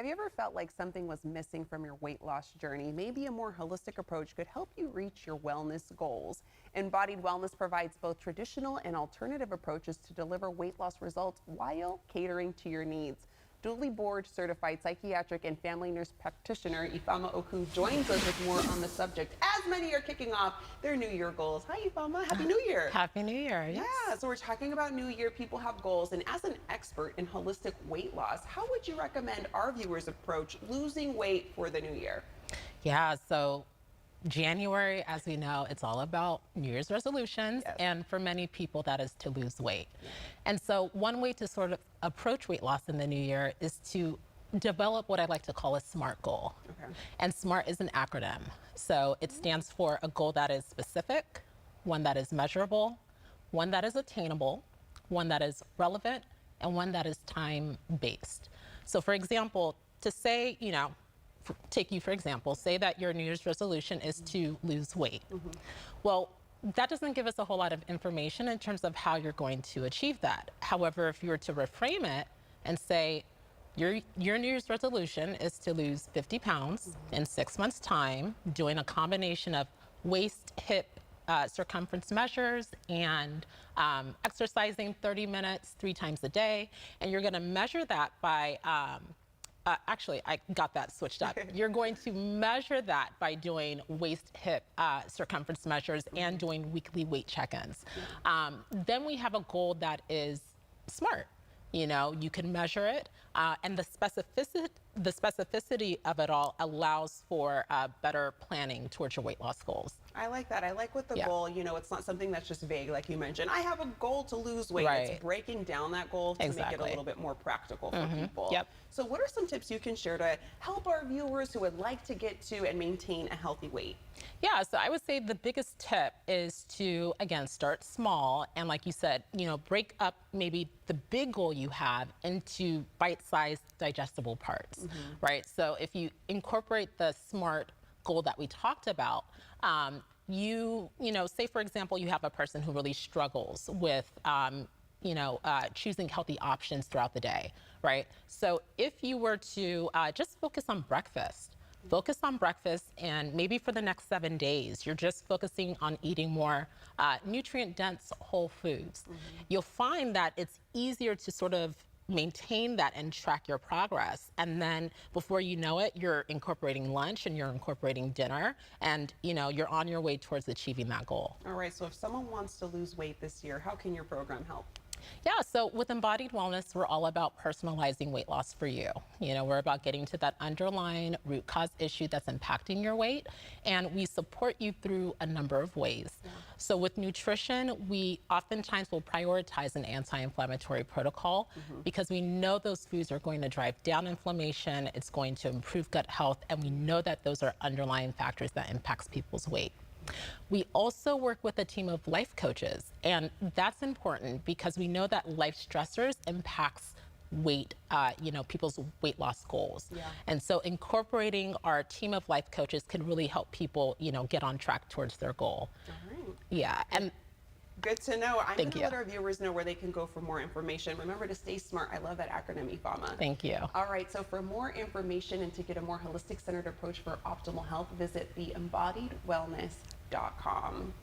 Have you ever felt like something was missing from your weight loss journey? Maybe a more holistic approach could help you reach your wellness goals. Embodied Wellness provides both traditional and alternative approaches to deliver weight loss results while catering to your needs. Duly board certified psychiatric and family nurse practitioner Ifeoma Oku joins us with more on the subject as many are kicking off their New Year goals. Hi, Ifeoma. Happy New Year. Happy New Year. Yes. Yeah, so we're talking about New Year. People have goals. And as an expert in holistic weight loss, how would you recommend our viewers approach losing weight for the new year? Yeah, so January, as we know, it's all about New Year's resolutions. Yes. And for many people, that is to lose weight. And so one way to sort of approach weight loss in the new year is to develop what I like to call a SMART goal. Okay. And SMART is an acronym. So it stands for a goal that is specific, one that is measurable, one that is attainable, one that is relevant, and one that is time-based. So for example, to say, take you for example, say that your New Year's resolution is to lose weight. Well, that doesn't give us a whole lot of information in terms of how you're going to achieve that. However, if you were to reframe it and say, your New Year's resolution is to lose 50 pounds in 6 months' time, doing a combination of waist, hip, circumference measures and exercising 30 minutes 3 times a day. And you're gonna measure that by, actually, I got that switched up. You're going to measure that by doing waist, hip, circumference measures and doing weekly weight check-ins. Then we have a goal that is SMART. You can measure it, and the specificity of it all allows for better planning towards your weight loss goals. I like that. I like with the goal, it's not something that's just vague, like you mentioned. I have a goal to lose weight. Right. It's breaking down that goal to make it a little bit more practical for people. Yep. So what are some tips you can share to help our viewers who would like to get to and maintain a healthy weight? Yeah, so I would say the biggest tip is to, again, start small. And like you said, break up maybe the big goal you have into bite-sized digestible parts, right? So if you incorporate the SMART goal that we talked about, say for example, you have a person who really struggles with, choosing healthy options throughout the day, right? So if you were to just focus on breakfast, and maybe for the next 7 days, you're just focusing on eating more nutrient-dense whole foods. You'll find that it's easier to sort of maintain that and track your progress. And then before you know it, you're incorporating lunch and you're incorporating dinner, and you're on your way towards achieving that goal. All right, so if someone wants to lose weight this year, how can your program help? Yeah, so with Embodied Wellness, we're all about personalizing weight loss for you. We're about getting to that underlying root cause issue that's impacting your weight, and we support you through a number of ways. So with nutrition, we oftentimes will prioritize an anti-inflammatory protocol because we know those foods are going to drive down inflammation, it's going to improve gut health, and we know that those are underlying factors that impacts people's weight. We also work with a team of life coaches, and that's important because we know that life stressors impacts weight, people's weight loss goals. And so incorporating our team of life coaches can really help people, get on track towards their goal. All right. Yeah, and good to know. I'm going to you. let our viewers know where they can go for more information. Remember to stay smart. I love that acronym, Ifeoma. Thank you. All right, so for more information and to get a more holistic centered approach for optimal health, visit theembodiedwellness.com.